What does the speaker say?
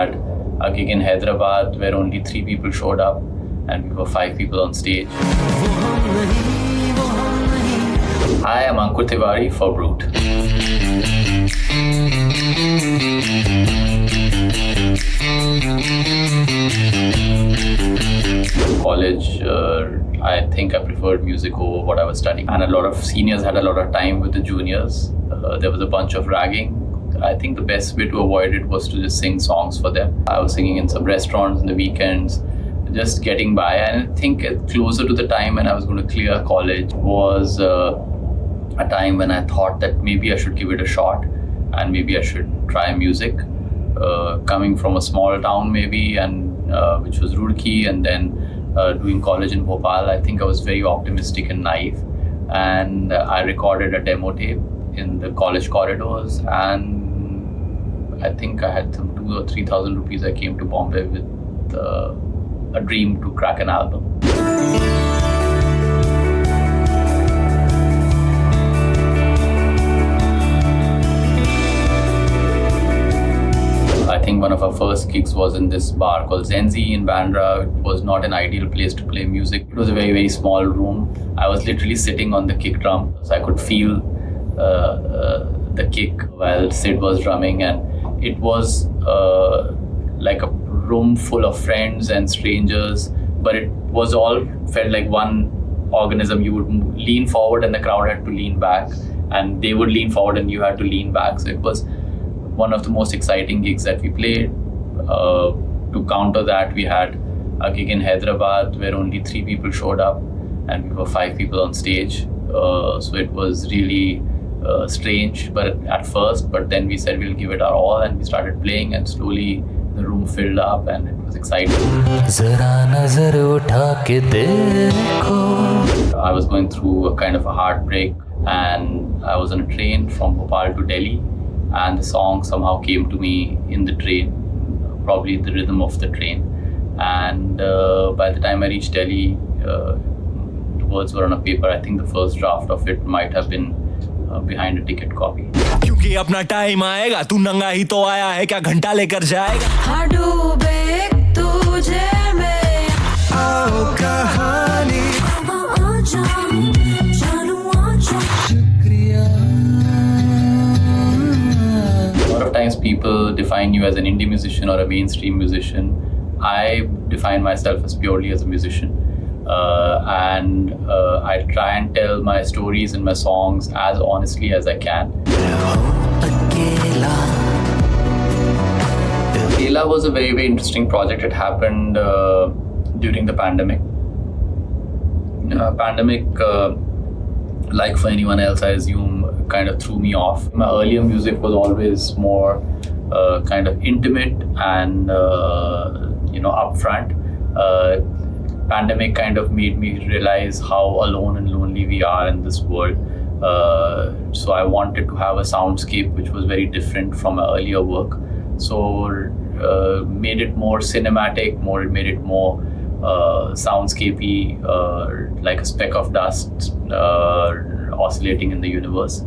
had a gig in Hyderabad where only 3 people showed up and we were 5 people on stage. Hi, I'm Ankur Tewari for Brut. College, I think I preferred music over what I was studying, and a lot of seniors had a lot of time with the juniors. There was a bunch of ragging. I think the best way to avoid it was to just sing songs for them. I was singing in some restaurants in the weekends, just getting by. And I think closer to the time when I was going to clear college was a time when I thought that maybe I should give it a shot and maybe I should try music. Coming from a small town maybe, and which was Roorkee, and then doing college in Bhopal, I think I was very optimistic and naive. And I recorded a demo tape in the college corridors, and I think I had some 2,000 or 3,000 rupees. I came to Bombay with a dream to crack an album. I think one of our first gigs was in this bar called Zenzi in Bandra. It was not an ideal place to play music. It was a very, very small room. I was literally sitting on the kick drum, so I could feel the kick while Sid was drumming, and it was like a room full of friends and strangers, but it was all felt like one organism. You would lean forward and the crowd had to lean back, and they would lean forward and you had to lean back. So it was one of the most exciting gigs that we played. To counter that, we had a gig in Hyderabad where only 3 people showed up and we were 5 people on stage. So it was really strange at first, but then we said we'll give it our all, and we started playing, and slowly the room filled up and it was exciting. I was going through a kind of a heartbreak, and I was on a train from Bhopal to Delhi, and the song somehow came to me in the train, probably the rhythm of the train. And by the time I reached Delhi, the words were on a paper. I think the first draft of it might have been behind a ticket copy. क्योंकि अपना time आएगा, तू नंगा ही तो आया है, क्या घंटा लेकर जाएगा? हाँ डूबे तुझे में आओ कहानी शुक्रिया. A lot of times people define you as an indie musician or a mainstream musician. I define myself as purely as a musician. And I try and tell my stories and my songs as honestly as I can. Akela was a very, very interesting project. It happened during the pandemic. Pandemic, like for anyone else, I assume, kind of threw me off. My earlier music was always more kind of intimate and upfront. Pandemic kind of made me realize how alone and lonely we are in this world. So I wanted to have a soundscape which was very different from my earlier work. So made it more cinematic, made it more soundscapey, like a speck of dust oscillating in the universe.